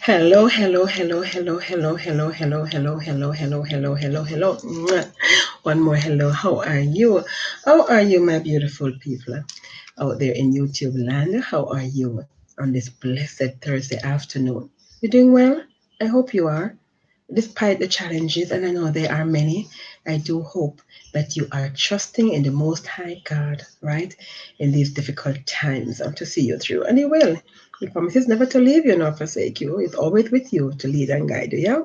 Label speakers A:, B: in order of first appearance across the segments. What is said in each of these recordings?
A: Hello, hello, hello, hello, hello, hello, hello, hello, hello, hello, hello, hello, hello. Mwah. One more hello. How are you? How are you, my beautiful people out there in YouTube land? How are you on this blessed Thursday afternoon? You doing well? I hope you are. Despite the challenges, and I know there are many, I do hope that you are trusting in the Most High God, right? In these difficult times, and to see you through. And He will. He promises never to leave you nor forsake you. He's always with you to lead and guide you, yeah?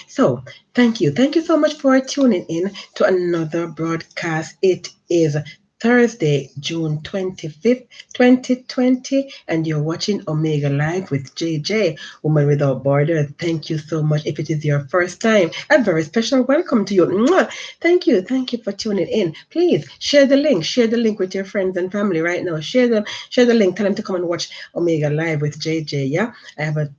A: So, thank you. Thank you so much for tuning in to another broadcast. It is Thursday, June 25th, 2020, and you're watching Omega Live with JJ, Woman Without Borders. Thank you so much. If it is your first time, a very special welcome to you. Mwah! Thank you for tuning in. Please share the link with your friends and family right now. Share the link. Tell them to come and watch Omega Live with JJ. Yeah, I have a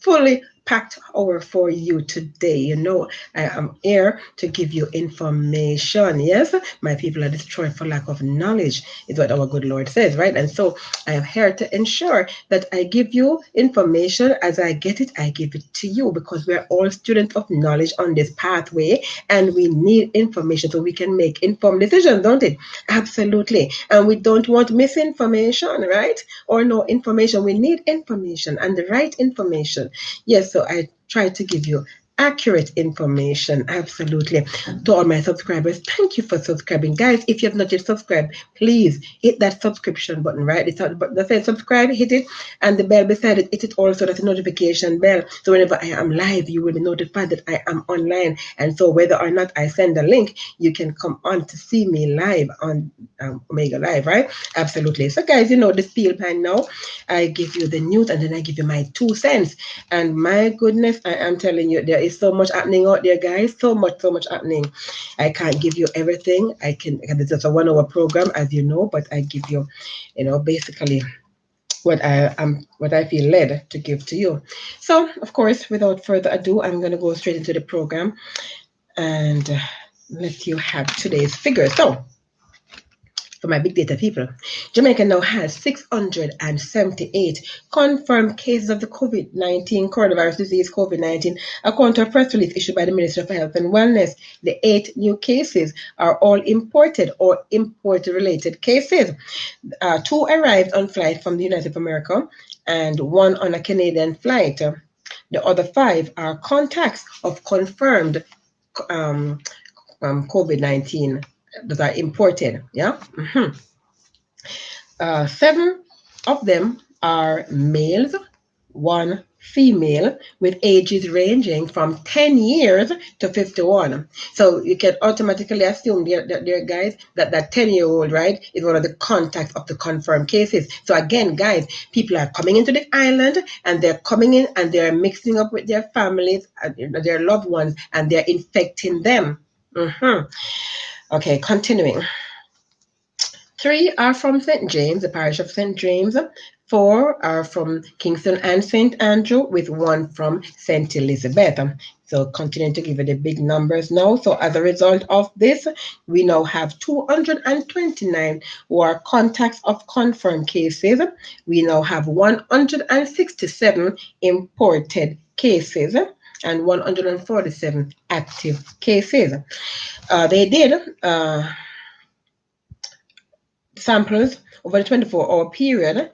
A: fully packed hour for you today. You know, I am here to give you information. Yes, my people are destroyed for lack of knowledge, is what our good Lord says, right? And so I am here to ensure that I give you information as I get it, I give it to you because we're all students of knowledge on this pathway and we need information so we can make informed decisions, don't it? Absolutely. And we don't want misinformation, right? Or no information. We need information and the right information. Yes, so I try to give you accurate information. Absolutely. To all my subscribers, thank you for subscribing. Guys, if you have not yet subscribed, please hit that subscription button, right? It's button that says subscribe, hit it, and the bell beside it, hit it also. That's a notification bell. So whenever I am live, you will be notified that I am online. And so whether or not I send a link, you can come on to see me live on Omega Live, right? Absolutely. So guys, you know the spiel by now. I give you the news and then I give you my 2 cents. And my goodness, I am telling you, there is so much happening out there, guys. So much happening. I can't give you everything. It's just a 1 hour program, as you know, but I give you, basically what I feel led to give to you. So, of course, without further ado, I'm going to go straight into the program and let you have today's figure. So, for my big data people, Jamaica now has 678 confirmed cases of the COVID-19 coronavirus disease, COVID-19, according to a press release issued by the Ministry of Health and Wellness. The 8 new cases are all imported or import-related cases. 2 arrived on flight from the United States of America and 1 on a Canadian flight. The other 5 are contacts of confirmed COVID-19 that are imported. Yeah. 7 of them are males, 1 female, with ages ranging from 10 years to 51. So you can automatically assume, dear guys, that 10-year-old, right, is one of the contacts of the confirmed cases. So again, guys, people are coming into the island and they're coming in and they're mixing up with their families and their loved ones and they're infecting them. Okay, continuing. 3 are from St. James, the parish of St. James. 4 are from Kingston and St. Andrew, with 1 from St. Elizabeth. So continuing to give you the big numbers now. So as a result of this, we now have 229 who are contacts of confirmed cases. We now have 167 imported cases and 147 active cases. They did samples over the 24-hour period,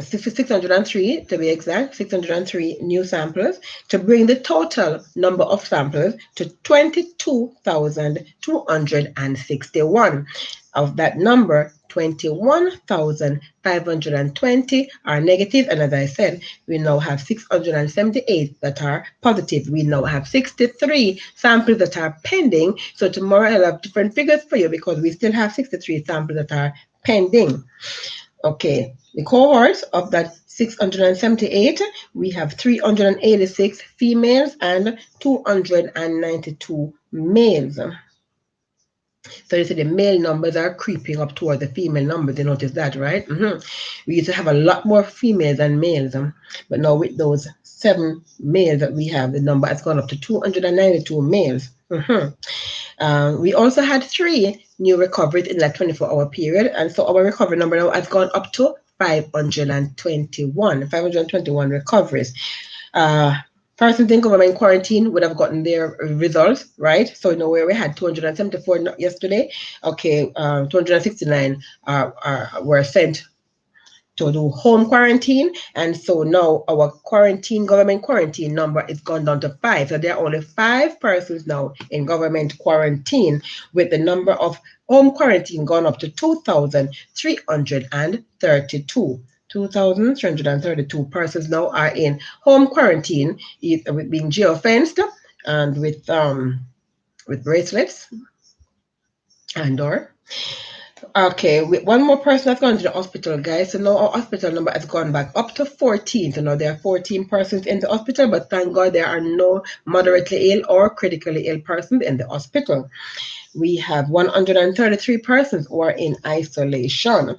A: 603 to be exact, 603 new samples, to bring the total number of samples to 22,261. Of that number, 21,520 are negative, and as I said, we now have 678 that are positive. We now have 63 samples that are pending. So tomorrow I'll have different figures for you because we still have 63 samples that are pending. Okay, the cohorts of that 678, we have 386 females and 292 males. So you see the male numbers are creeping up toward the female numbers. You notice that, right? We used to have a lot more females than males. But now with those 7 males that we have, the number has gone up to 292 males. We also had 3 new recoveries in that 24-hour period. And so our recovery number now has gone up to 521 recoveries. Persons in government quarantine would have gotten their results, right? So, where we had 274 yesterday, okay, 269 were sent to do home quarantine. And so now our government quarantine number is gone down to 5. So there are only 5 persons now in government quarantine, with the number of home quarantine gone up to 2,332. 2,332 persons now are in home quarantine, with being geofenced and with bracelets and or. Okay, one more person that's gone to the hospital, guys. So now our hospital number has gone back up to 14. So now there are 14 persons in the hospital, but thank God there are no moderately ill or critically ill persons in the hospital. We have 133 persons who are in isolation.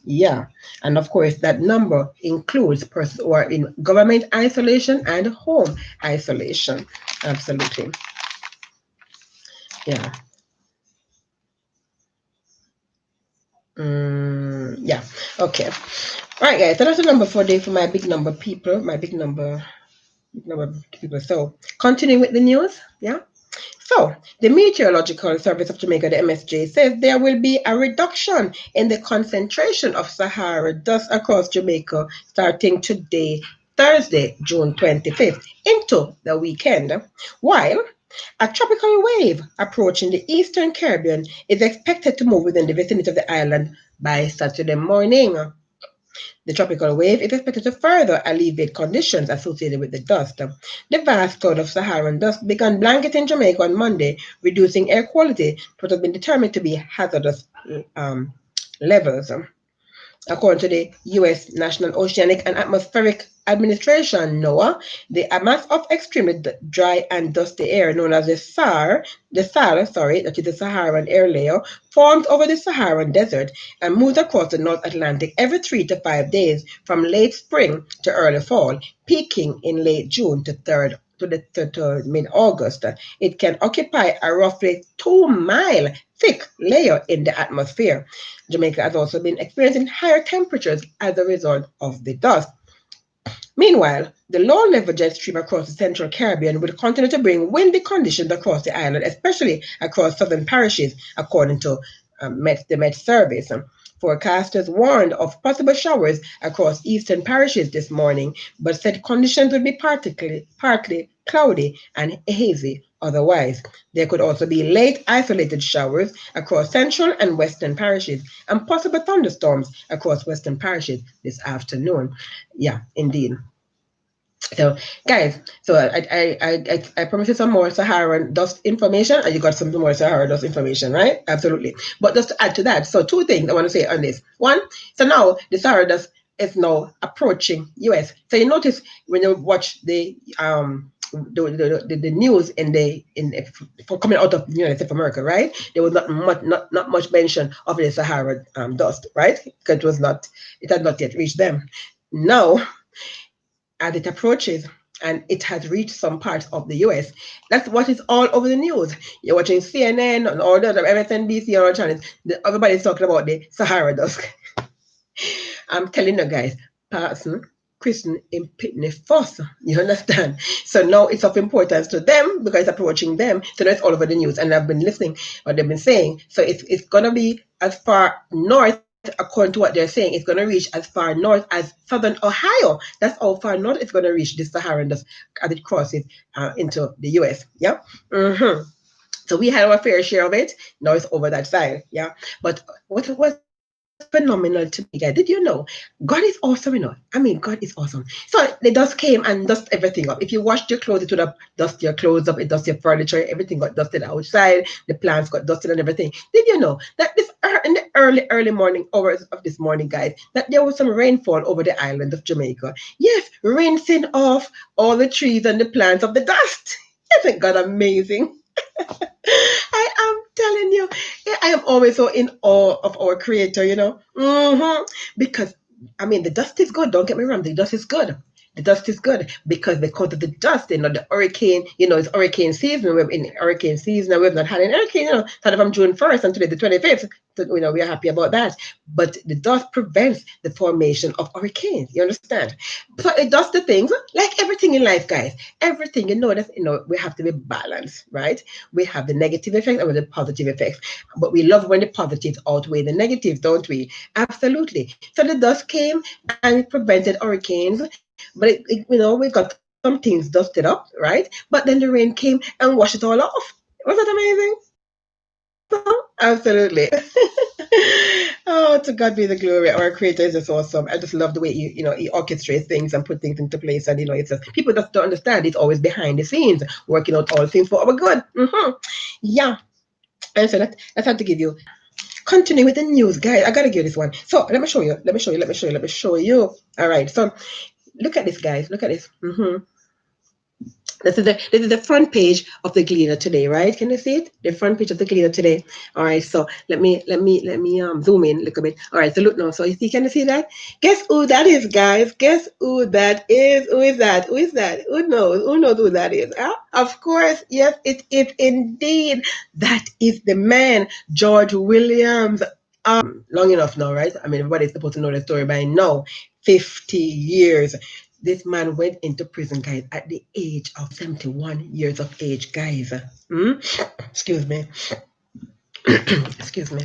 A: Yeah, and of course that number includes persons who are in government isolation and home isolation. Absolutely. Yeah. Yeah. Okay. All right, guys. So that's the number for day for my big number people. My big number people. So continuing with the news. Yeah. So, the Meteorological Service of Jamaica, the MSJ, says there will be a reduction in the concentration of Sahara dust across Jamaica starting today, Thursday, June 25th, into the weekend, while a tropical wave approaching the Eastern Caribbean is expected to move within the vicinity of the island by Saturday morning. The tropical wave is expected to further alleviate conditions associated with the dust. The vast cloud of Saharan dust began blanketing Jamaica on Monday, reducing air quality to what has been determined to be hazardous levels. According to the U.S. National Oceanic and Atmospheric Administration, NOAA, the mass of extremely dry and dusty air known as the SAR, that is the Saharan air layer, forms over the Saharan desert and moves across the North Atlantic every 3 to 5 days from late spring to early fall, peaking in late June to mid-August. It can occupy a roughly 2-mile thick layer in the atmosphere. Jamaica has also been experiencing higher temperatures as a result of the dust. Meanwhile, the low-level jet stream across the Central Caribbean will continue to bring windy conditions across the island, especially across southern parishes, according to the Met Service. Forecasters warned of possible showers across eastern parishes this morning, but said conditions would be partly cloudy and hazy otherwise. There could also be late isolated showers across central and western parishes and possible thunderstorms across western parishes this afternoon. Yeah, indeed. So, guys, so I promised you some more Saharan dust information, and you got some more Saharan dust information, right? Absolutely. But just to add to that, so 2 things I want to say on this. One, so now the Sahara dust is now approaching US. So you notice when you watch the news for coming out of the United States of America, right? There was not much mention of the Sahara dust, right? Because it had not yet reached them. Now, as it approaches and it has reached some parts of the US. That's what is all over the news. You're watching CNN and all the other MSNBC and all channels. Everybody's talking about the Sahara dust. I'm telling you guys, Parson, Christian in Pitney Foss. You understand? So now it's of importance to them because it's approaching them. So that's all over the news. And I've been listening what they've been saying. So it's going to be as far north, according to what they're saying, it's going to reach as far north as southern Ohio. That's how far north it's going to reach, this Saharan dust, as it crosses into the US. Yeah. Mm-hmm. So we had our fair share of it. Now it's over that side. Yeah. But what was phenomenal to me, guys? Did you know God is awesome? I mean, God is awesome. So the dust came and dust everything up. If you washed your clothes, it would have dust your clothes up, it dust your furniture, everything got dusted outside, the plants got dusted and everything. Did you know that in the early morning hours of this morning, guys, that there was some rainfall over the island of Jamaica? Yes, rinsing off all the trees and the plants of the dust. Isn't God amazing? I am telling you, I am always so in awe of our Creator, Because, I mean, the dust is good. Don't get me wrong, the dust is good. The dust is good because of the dust, the hurricane, it's hurricane season. We're in hurricane season and we've not had an hurricane, started from June 1st and today the 25th. So, we're happy about that. But the dust prevents the formation of hurricanes. You understand? So it does the things like everything in life, guys. Everything, we have to be balanced, right? We have the negative effects and the positive effects. But we love when the positives outweigh the negatives, don't we? Absolutely. So the dust came and it prevented hurricanes. But we got some things dusted up, right? But then the rain came and washed it all off. Was that amazing? Absolutely. Oh, to God be the glory. Our creator is just awesome. I just love the way he orchestrates things and put things into place. And it's just people just don't understand. It's always behind the scenes, working out all things for our good. Yeah. And so that's how to give you. Continue with the news, guys. I gotta give this one. So let me show you. Let me show you. All right. So look at this, guys. Look at this. This is the front page of the Gleaner today, right? Can you see it? The front page of the Gleaner today. All right, so let me zoom in a little bit. All right, so look now. So you see, can you see that? Guess who that is, guys? Guess who that is? Who is that? Who is that? Who knows? Who knows who that is? Of course, yes, it is indeed. That is the man, George Williams. Long enough now, right? I mean, everybody's supposed to know the story by now. 50 years. This man went into prison, guys, at the age of 71 years of age, guys. Excuse me. Excuse me.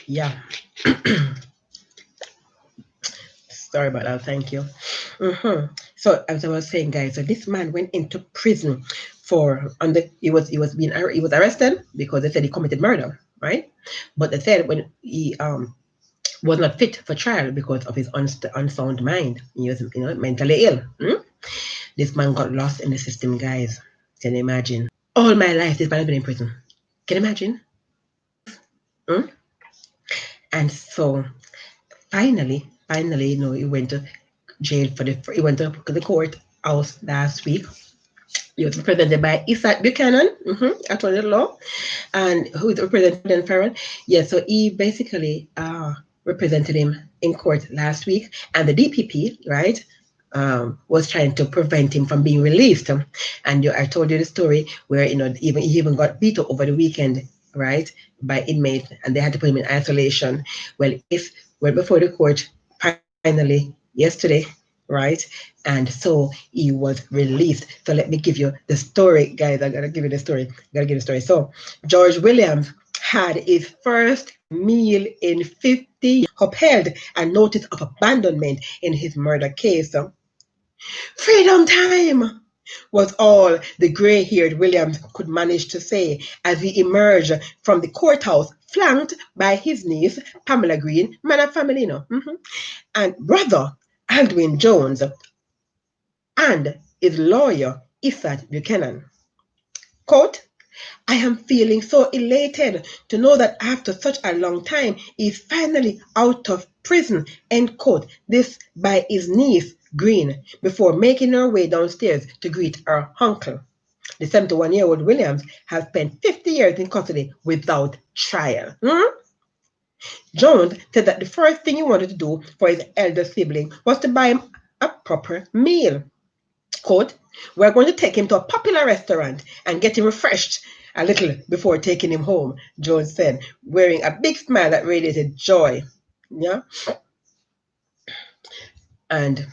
A: Yeah. Sorry about that. Thank you. So as I was saying, guys, so this man went into prison he was arrested because they said he committed murder, right? But they said when he was not fit for trial because of his unsound mind. He was mentally ill. This man got lost in the system, guys. Can you imagine? All my life, this man has been in prison. Can you imagine? And so finally, he went to jail he went to the courthouse last week. He was represented by Isaac Buchanan, attorney at law, and who is representing Farron. Yeah, so he basically represented him in court last week, and the DPP, right, was trying to prevent him from being released. And I told you the story where he even got beat over the weekend, right, by inmates, and they had to put him in isolation. Well, went before the court finally yesterday, right? And so he was released. So let me give you the story, guys. I gotta give you the story. So George Williams had his first meal in 50 years, upheld a notice of abandonment in his murder case. Freedom time was all the gray-haired Williams could manage to say as he emerged from the courthouse, flanked by his niece, Pamela Green, Manor Familino, and brother, Aldwin Jones, and his lawyer, Isaac Buchanan. Quote, I am feeling so elated to know that after such a long time, he's finally out of prison, end quote. This by his niece, Green, before making her way downstairs to greet her uncle. The 71-year-old Williams has spent 50 years in custody without trial. Jones said that the first thing he wanted to do for his elder sibling was to buy him a proper meal. Quote, we're going to take him to a popular restaurant and get him refreshed a little before taking him home, Jones said, wearing a big smile that radiated joy. Yeah. And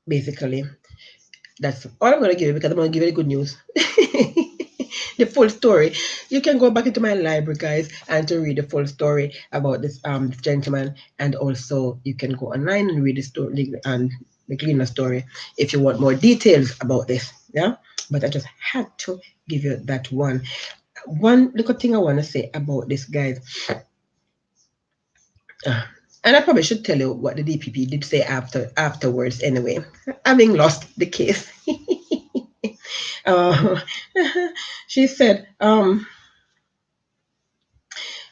A: basically, that's all I'm going to give you because I'm going to give you the good news. The full story. You can go back into my library, guys, and to read the full story about this gentleman. And also, you can go online and read the story and the Gleaner story if you want more details about this. Yeah, but I just had to give you that one. One little thing I want to say about this, guys. And I probably should tell you what the DPP did say afterwards anyway, having lost the case. She said, the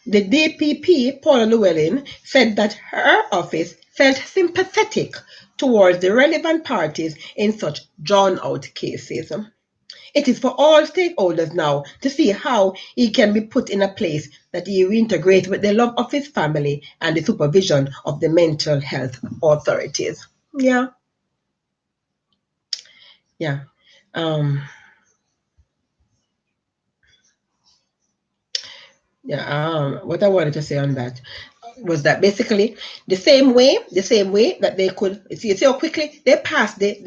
A: DPP, Paula Llewellyn, said that her office felt sympathetic towards the relevant parties in such drawn-out cases. It is for all stakeholders now to see how he can be put in a place that he reintegrates with the love of his family and the supervision of the mental health authorities. Yeah. Yeah. What I wanted to say on that was that basically the same way that they could see how quickly they passed the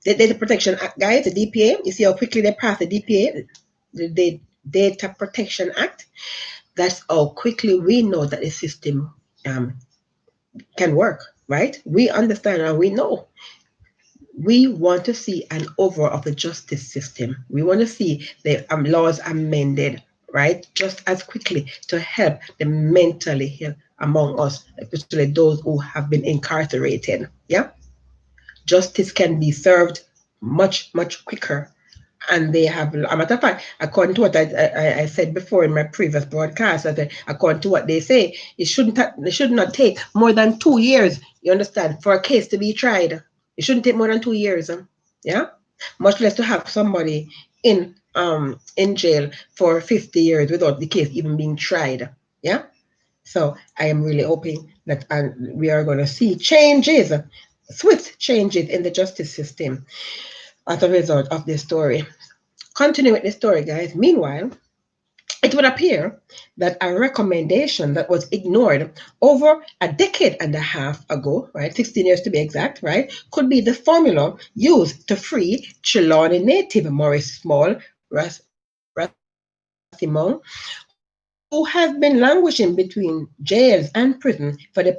A: Data Protection Act, guys, the DPA. You see how quickly they passed the DPA, the Data Protection Act. That's how quickly we know that the system can work, right? We understand and we know. We want to see an overhaul of the justice system. We want to see the laws amended, right, just as quickly to help the mentally ill among us, especially those who have been incarcerated. Yeah, justice can be served much, much quicker. And they have, a matter of fact, according to what I said before in my previous broadcast, that according to what they say, it should not take more than 2 years, you understand, for a case to be tried. It shouldn't take more than 2 years. Yeah? Much less to have somebody in jail for 50 years without the case even being tried. Yeah? So I am really hoping that we are going to see changes, swift changes in the justice system as a result of this story. Continue with the story, guys. Meanwhile, it would appear that a recommendation that was ignored over a decade and a half ago, right, 16 years to be exact, right, could be the formula used to free Trelawney native Maurice Small Rathimong, who has been languishing between jails and prison for the.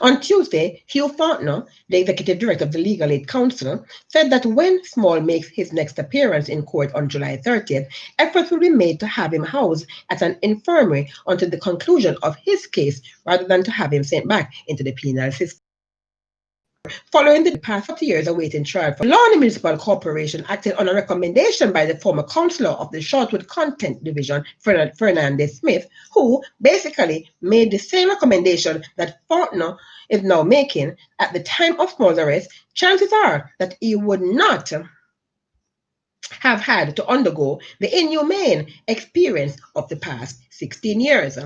A: On Tuesday, Hugh Faulkner, the executive director of the Legal Aid Council, said that when Small makes his next appearance in court on July 30th, efforts will be made to have him housed at an infirmary until the conclusion of his case rather than to have him sent back into the penal system. Following the past 40 years awaiting trial, Trelawney Municipal Corporation acted on a recommendation by the former councillor of the Shortwood Content Division, Fernandez Smith, who basically made the same recommendation that Faulkner is now making. At the time of Small's arrest, chances are that he would not have had to undergo the inhumane experience of the past 16 years.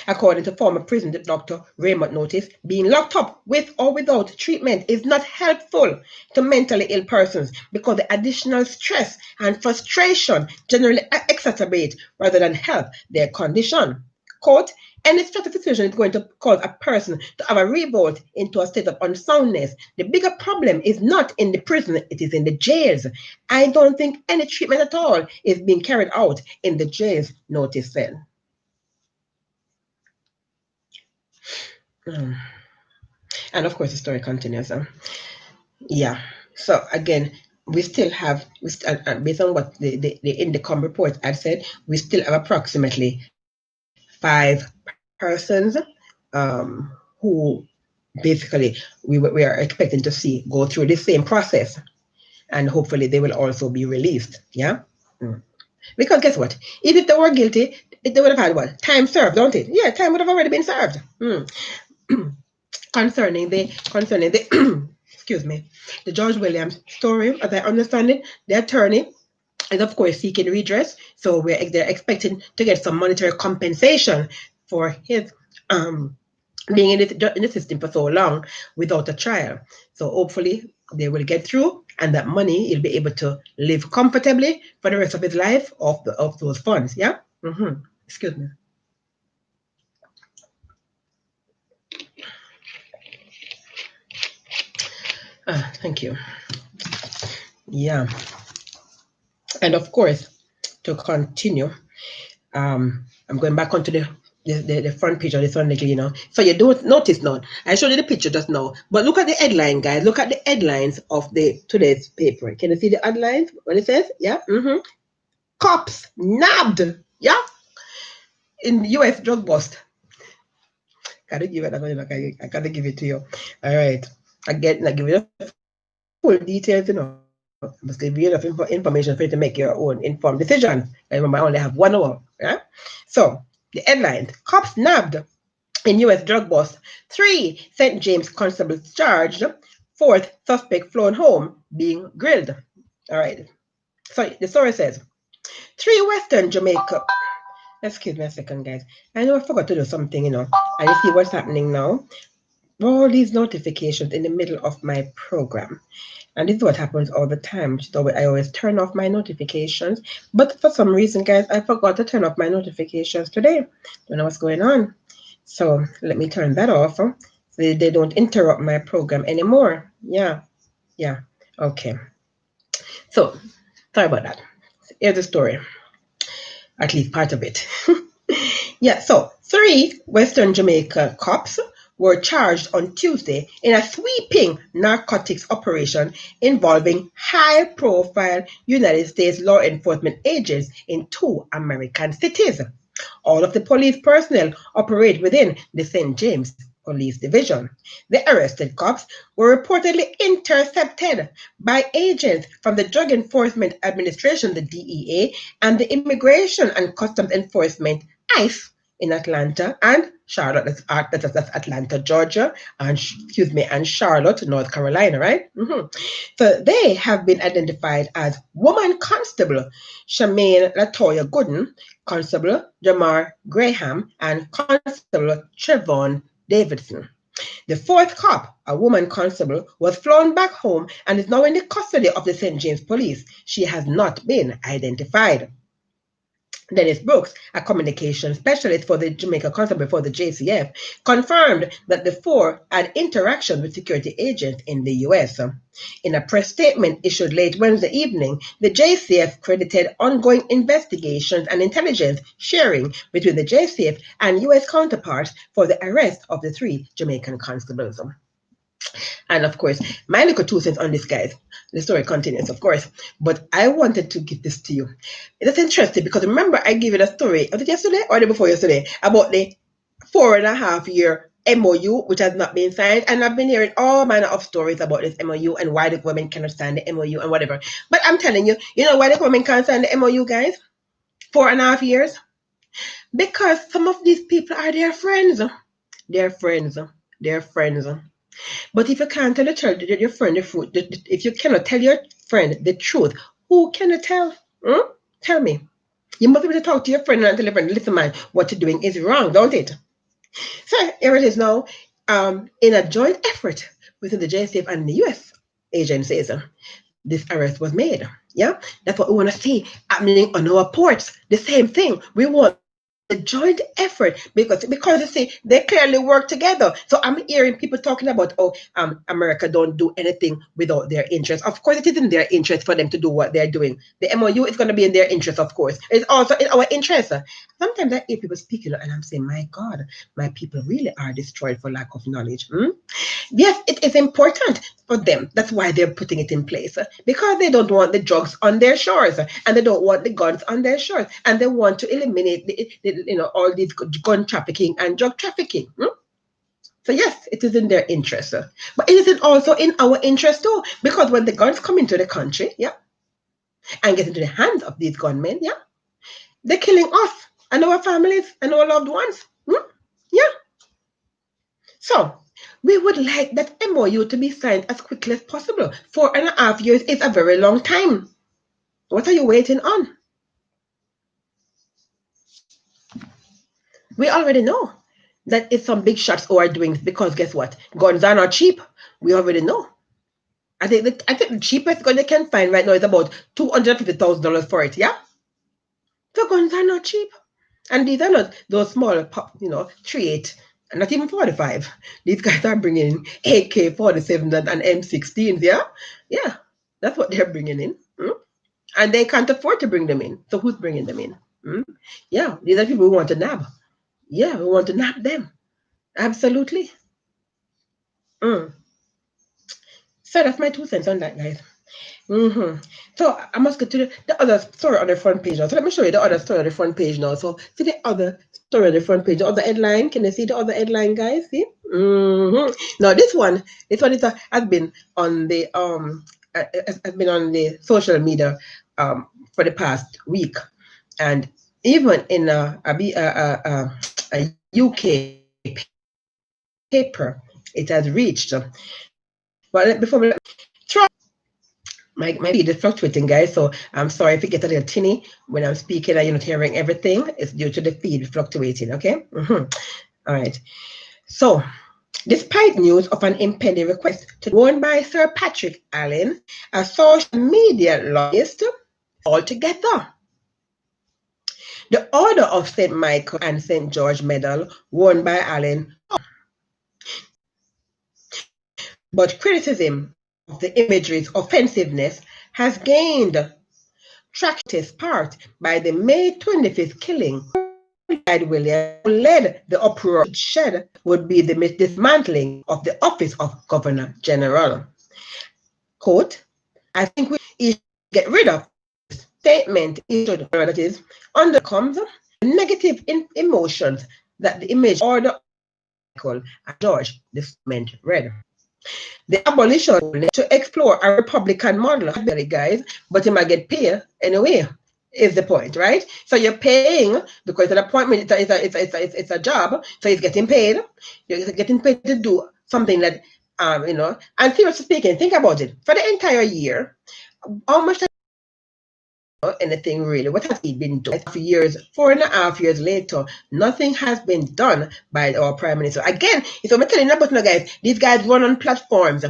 A: According to former prison Dr. Raymond Notice, being locked up with or without treatment is not helpful to mentally ill persons because the additional stress and frustration generally exacerbate rather than help their condition. Quote, any stressful situation is going to cause a person to have a revolt into a state of unsoundness. The bigger problem is not in the prison, it is in the jails. I don't think any treatment at all is being carried out in the jails, Notice said. And of course, the story continues. Yeah. So again, we still have, based on what the Indicom report had said, we still have approximately 5 persons who basically we are expecting to see go through the same process, and hopefully they will also be released. Yeah. Because guess what? Even if they were guilty, they would have had what? Time served, don't it? Yeah, time would have already been served. Concerning the excuse me, the George Williams story, as I understand it, the attorney is of course seeking redress. So they're expecting to get some monetary compensation for his being in the system for so long without a trial. So hopefully they will get through, and that money he'll be able to live comfortably for the rest of his life of those funds. Yeah. Excuse me. Thank you. Yeah. And of course, to continue, I'm going back onto the front page of the Sunday Gleaner. So you don't notice now. I showed you the picture just now, but look at the headline, guys. Look at the headlines of today's paper. Can you see the headlines? What it says? Yeah. Cops nabbed. Yeah. In U.S. drug bust. Gotta give it. I gotta give it to you. All right. I give you full details. I must give you enough information for you to make your own informed decision. I remember I only have 1 hour. Yeah. So the headline: Cops nabbed in U.S. drug bust. 3 St. James constables charged. fourth suspect flown home being grilled. All right. So the story says, 3 Western Jamaica. Excuse me a second, guys. I know I forgot to do something, and you see what's happening now. All these notifications in the middle of my program. And this is what happens all the time. I always turn off my notifications. But for some reason, guys, I forgot to turn off my notifications today. Don't know what's going on. So let me turn that off so they don't interrupt my program anymore. Yeah. Okay. So sorry about that. Here's the story. At least part of it. Yeah, so 3 Western Jamaica cops were charged on Tuesday in a sweeping narcotics operation involving high-profile United States law enforcement agents in 2 American cities. All of the police personnel operate within the St. James Police Division. The arrested cops were reportedly intercepted by agents from the Drug Enforcement Administration, the DEA, and the Immigration and Customs Enforcement, ICE, in Atlanta and Charlotte. That's Atlanta, Georgia, and Charlotte, North Carolina, right? So they have been identified as Woman Constable Shamaine Latoya Gooden, Constable Jamar Graham, and Constable Trevon Davidson. The 4th cop, a woman constable, was flown back home and is now in the custody of the St. James Police. She has not been identified. Dennis Brooks, a communications specialist for the Jamaica Constable for the JCF, confirmed that the 4 had interactions with security agents in the U.S. In a press statement issued late Wednesday evening, the JCF credited ongoing investigations and intelligence sharing between the JCF and U.S. counterparts for the arrest of the 3 Jamaican constables. And of course, my little 2 cents on this, guys. The story continues, of course, but I wanted to give this to you. It's interesting because remember I gave you the story, was it yesterday or the before yesterday, about the 4.5-year MOU, which has not been signed. And I've been hearing all manner of stories about this MOU and why the government cannot sign the MOU and whatever. But I'm telling you, you know why the government can't sign the MOU, guys? 4.5 years? Because some of these people are their friends. They're friends. But if you can't tell your friend the truth, if you cannot tell your friend the truth, who can you tell? Tell me. You must be able to talk to your friend and tell your friend, listen, man, what you're doing is wrong, don't it? So here it is now, in a joint effort between the JCF and the US agencies, this arrest was made. Yeah, that's what we want to see happening on our ports. The same thing. We want a joint effort because you see they clearly work together. So I'm hearing people talking about America don't do anything without their interest. Of course, it is in their interest for them to do what they're doing. The MOU is going to be in their interest, of course. It's also in our interest. Sometimes I hear people speaking and I'm saying, my God, my people really are destroyed for lack of knowledge. Yes, it is important for them. That's why they're putting it in place, because they don't want the drugs on their shores and they don't want the guns on their shores, and they want to eliminate all these gun trafficking and drug trafficking. So yes, it is in their interest, but it is also in our interest too, because when the guns come into the country, and get into the hands of these gunmen, they're killing us and our families and our loved ones. So we would like that MOU to be signed as quickly as possible. 4.5 years is a very long time. What are you waiting on? We already know that it's some big shots who are doing it, because guess what? Guns are not cheap. We already know. I think the cheapest gun they can find right now is about $250,000 for it. Yeah, the guns are not cheap, and these are not those small, 3.8, not even 45. These guys are bringing in AK-47 and M16s. Yeah, that's what they're bringing in, and they can't afford to bring them in. So who's bringing them in? Yeah, these are people who want to nab. Yeah, we want to nab them. Absolutely. So that's my 2 cents on that, guys. So I must get to the other story on the front page now. So let me show you the other story on the front page now. So see the other story on the front page, the other headline. Can you see the other headline, guys? See? Now this one has been on the social media for the past week, and even in a UK paper, it has reached But before we Trump, my feed is fluctuating, guys. So I'm sorry if it gets a little tinny when I'm speaking and you're not hearing everything. It's due to the feed fluctuating. Okay. All right. So, despite news of an impending request to be won by Sir Patrick Allen, a social media lobbyist, altogether. The Order of St. Michael and St. George Medal won by Allen, but criticism of the imagery's offensiveness has gained traction part by the May 25th killing. William, who led the uproar shed, would be the dismantling of the office of Governor General. Quote, I think we should get rid of this statement issued, that is, undercomes the negative emotions that the image order and George the statement read. The abolition to explore a Republican model, guys, but you might get paid anyway. Is the point, right? So you're paying because an appointment, it's a job, so he's getting paid. You're getting paid to do something that, and seriously speaking, think about it. For the entire year, how much anything really? What has he been doing? 4.5 years later, nothing has been done by our Prime Minister. Again, so I'm telling you about guys, these guys run on platforms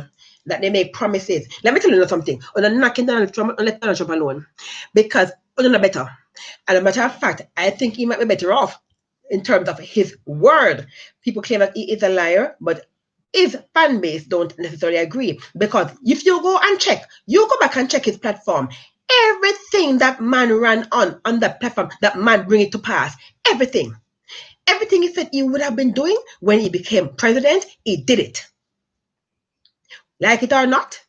A: that they make promises. Let me tell you something. On the knocking down Trump, let Donald Trump alone. Because other than better. And a matter of fact, I think he might be better off in terms of his word. People claim that he is a liar, but his fan base don't necessarily agree. Because if you go and check, you go back and check his platform. Everything that man ran on that platform, that man bring it to pass. Everything he said he would have been doing when he became president, he did it. Like it or not,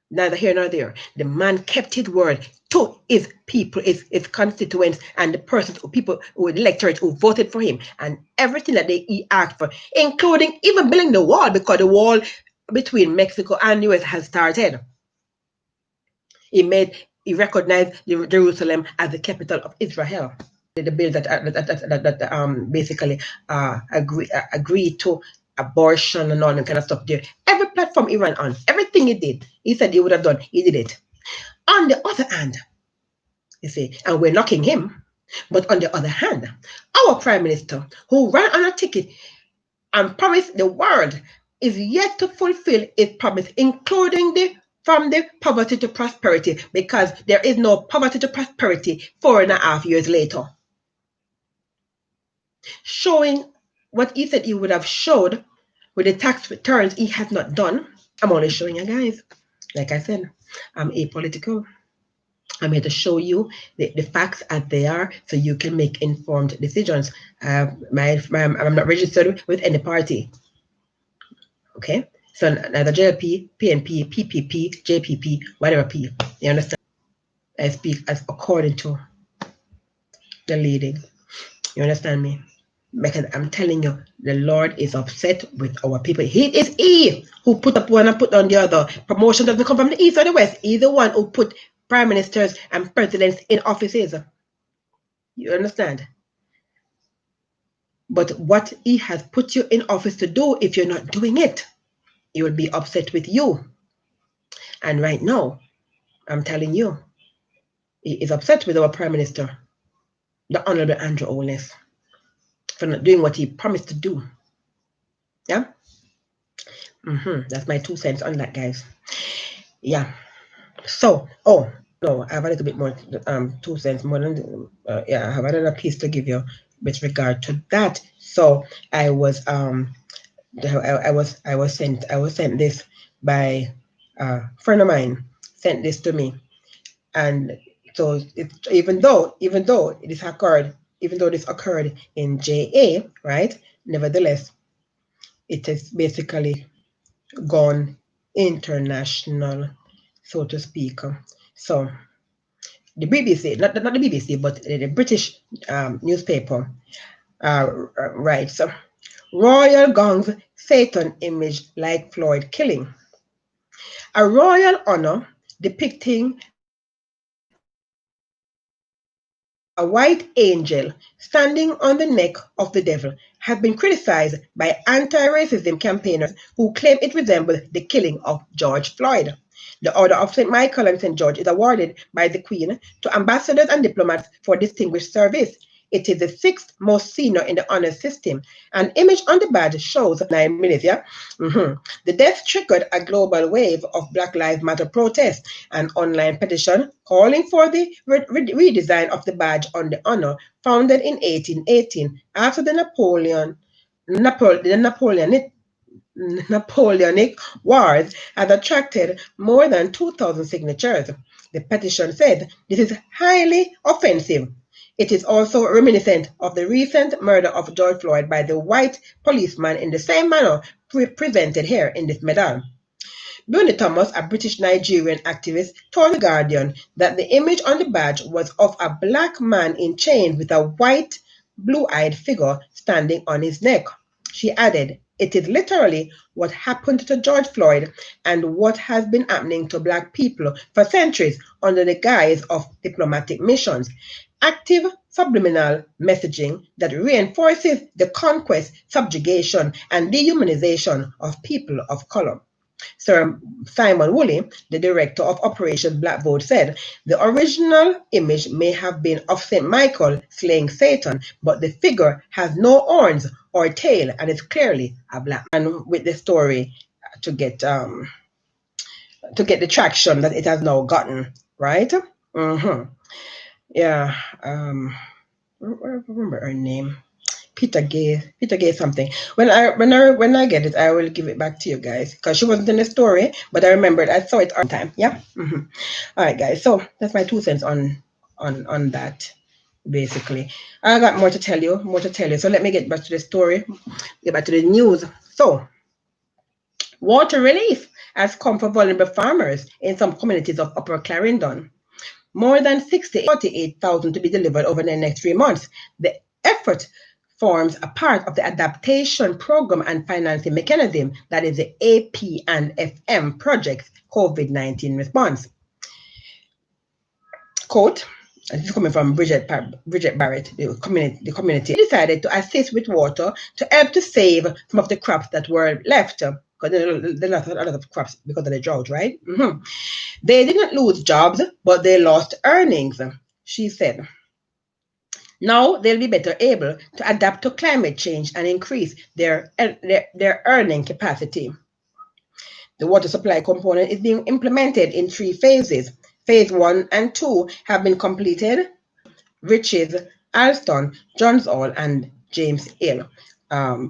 A: neither here nor there. The man kept his word to his people, his constituents, and the persons, people, who electorate who voted for him, and everything that he asked for, including even building the wall, because the wall between Mexico and US has started. He recognized Jerusalem as the capital of Israel. The bill that basically agreed to abortion and all that kind of stuff there. Every platform he ran on, everything he did, he said he would have done, he did it. On the other hand, you see, and we're knocking him, but on the other hand, our Prime Minister, who ran on a ticket and promised the world, is yet to fulfill his promise, including from the poverty to prosperity, because there is no poverty to prosperity 4.5 years later. Showing what he said he would have showed with the tax returns he has not done. I'm only showing you guys. Like I said, I'm apolitical. I'm here to show you the facts as they are so you can make informed decisions. I'm not registered with any party. Okay? So neither JLP, PNP, PPP, JPP, whatever P. You understand? I speak as according to the leading. You understand me? Because I'm telling you, the Lord is upset with our people. He is He who put up one and put down the other. Promotion doesn't come from the east or the west. He's the one who put prime ministers and presidents in offices. You understand? But what He has put you in office to do, if you're not doing it, He will be upset with you. And right now, I'm telling you, He is upset with our Prime Minister, the Honorable Andrew Holness, for not doing what he promised to do. Yeah? That's my 2 cents on that, guys. Yeah. So, oh, no, I have a little bit more, 2 cents more than, yeah, I have another piece to give you with regard to that. So I was sent this by a friend of mine, sent this to me. And so even though this occurred in JA, right? Nevertheless, it has basically gone international, so to speak. So the BBC, not the BBC, but the British newspaper writes, Royal gongs Satan image like Floyd killing. A royal honor depicting a white angel standing on the neck of the devil, has been criticized by anti-racism campaigners who claim it resembles the killing of George Floyd. The Order of St. Michael and St. George is awarded by the Queen to ambassadors and diplomats for distinguished service. It is the sixth most senior in the honor system. An image on the badge shows 9 minutes, yeah? The death triggered a global wave of Black Lives Matter protests. An online petition calling for the redesign of the badge on the honor, founded in 1818 after the Napoleonic Wars, has attracted more than 2,000 signatures. The petition said this is highly offensive. It is also reminiscent of the recent murder of George Floyd by the white policeman in the same manner presented here in this medal. Bruni Thomas, a British Nigerian activist, told The Guardian that the image on the badge was of a black man in chains with a white, blue-eyed figure standing on his neck. She added, "It is literally what happened to George Floyd and what has been happening to Black people for centuries under the guise of diplomatic missions. Active subliminal messaging that reinforces the conquest, subjugation, and dehumanization of people of color." Sir Simon Woolley, the director of Operation Black Vote, said, "The original image may have been of St. Michael slaying Satan, but the figure has no horns or tail and is clearly a black man," with the story to get the traction that it has now gotten, right? Yeah. I remember her name. Peter Gay something. When I get it, I will give it back to you guys, because she wasn't in the story, but I remembered. I saw it on time. Yeah. All right, guys. So that's my 2 cents on that. Basically, I got more to tell you. So let me get back to the story. Get back to the news. So, water relief has come for vulnerable farmers in some communities of Upper Clarendon. More than 48,000 to be delivered over the next 3 months. The effort forms a part of the adaptation program and financing mechanism that is the AP and FM project's COVID-19 response. Quote, and this is coming from Bridget Barrett, the community decided to assist with water to help to save some of the crops that were left, because there are a lot of crops because of the drought, right? They didn't lose jobs, but they lost earnings, she said. Now they'll be better able to adapt to climate change and increase their earning capacity. The water supply component is being implemented in 3 phases. Phase 1 and 2 have been completed: Riches, Alston, Johns Hall, and James Hill,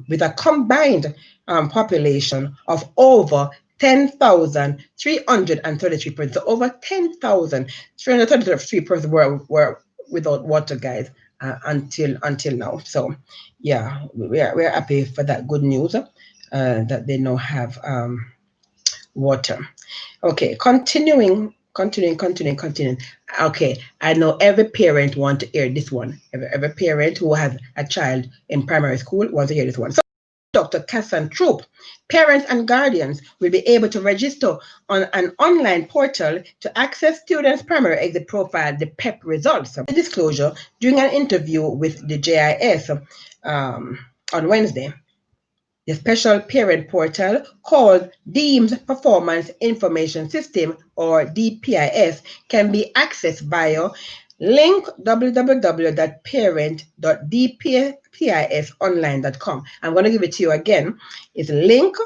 A: with a combined population of over 10,333 persons. So over 10,333 persons were without water, guys, until now. So yeah, we're happy for that good news, that they now have water. Okay, continuing. Okay, I know every parent wants to hear this one. Every parent who has a child in primary school wants to hear this one. So, Dr. Cassan Troop, parents and guardians will be able to register on an online portal to access students' primary exit profile, the PEP results. The disclosure during an interview with the JIS on Wednesday. The special parent portal, called Deems Performance Information System, or DPIS, can be accessed via link www.parent.dpisonline.com. I'm going to give it to you again. It's link,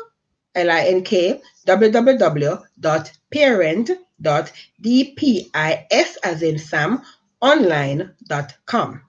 A: LINK, www.parent.dpis, as in Sam, online.com.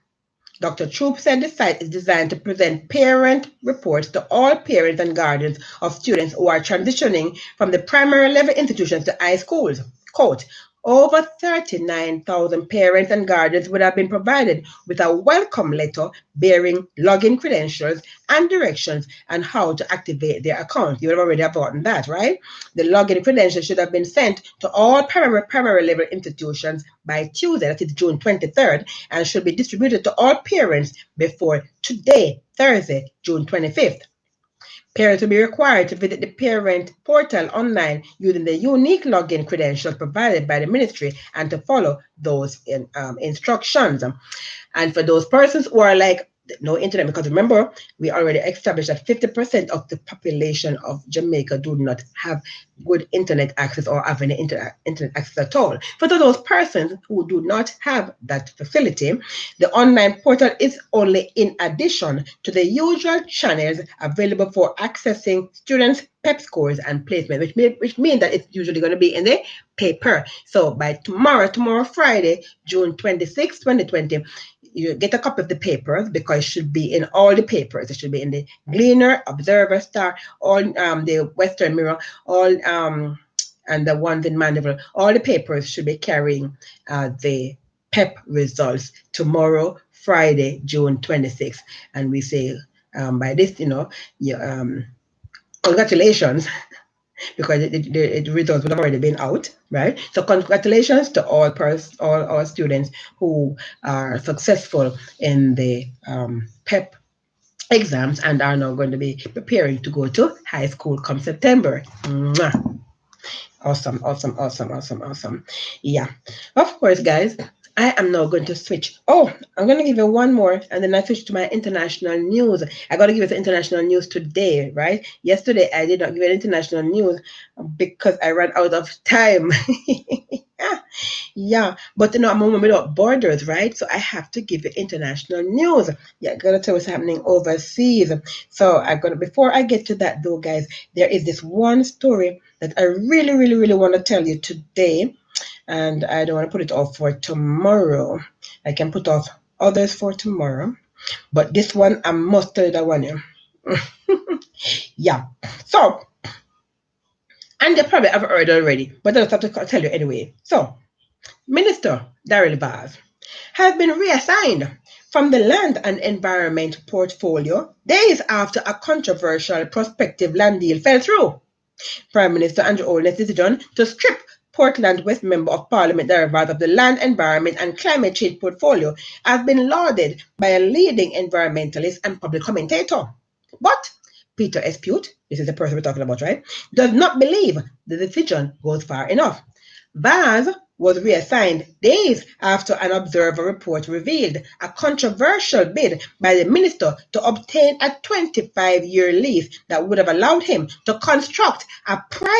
A: Dr. Troop said the site is designed to present parent reports to all parents and guardians of students who are transitioning from the primary level institutions to high schools. Quote, over 39,000 parents and guardians would have been provided with a welcome letter bearing login credentials and directions on how to activate their account. You have already gotten that, right? The login credentials should have been sent to all primary level institutions by Tuesday, that is June 23rd, and should be distributed to all parents before today, Thursday, June 25th. Parents will be required to visit the parent portal online using the unique login credentials provided by the ministry and to follow those instructions. And for those persons who are like, no internet, because remember, we already established that 50% of the population of Jamaica do not have good internet access or have any internet access at all. For those persons who do not have that facility, the online portal is only in addition to the usual channels available for accessing students' PEP scores and placement, which means that it's usually going to be in the paper. So by tomorrow, Friday, June 26, 2020, you get a copy of the papers because it should be in all the papers. It should be in the Gleaner, Observer, Star, all the Western Mirror, all and the ones in Mandeville. All the papers should be carrying the PEP results tomorrow, Friday, June 26th. And we say by this, congratulations. Because the results would have already been out, right? So congratulations to all our students who are successful in the PEP exams and are now going to be preparing to go to high school come September. Mwah. Awesome. Yeah. Of course, guys, I am now going to switch. Oh, I'm going to give you one more and then I switch to my international news. I got to give you the international news today, right? Yesterday, I did not give you international news because I ran out of time. Yeah, but I'm a woman without borders, right? So I have to give you international news. Yeah, I gotta tell what's happening overseas. So before I get to that though, guys, there is this one story that I really want to tell you today, and I don't want to put it off for tomorrow. I can put off others for tomorrow, but this one I must tell you that one. Yeah. So, and you probably have heard already, but I'll have to tell you anyway. So, Minister Daryl Vaz has been reassigned from the Land and Environment portfolio days after a controversial prospective land deal fell through. Prime Minister Andrew Holness's decision to strip Portland West Member of Parliament Daryl Vaz of the Land, Environment and Climate Change portfolio has been lauded by a leading environmentalist and public commentator. But Peter Espute, this is the person we're talking about, right, does not believe the decision goes far enough. Vaz was reassigned days after an Observer report revealed a controversial bid by the minister to obtain a 25-year lease that would have allowed him to construct a private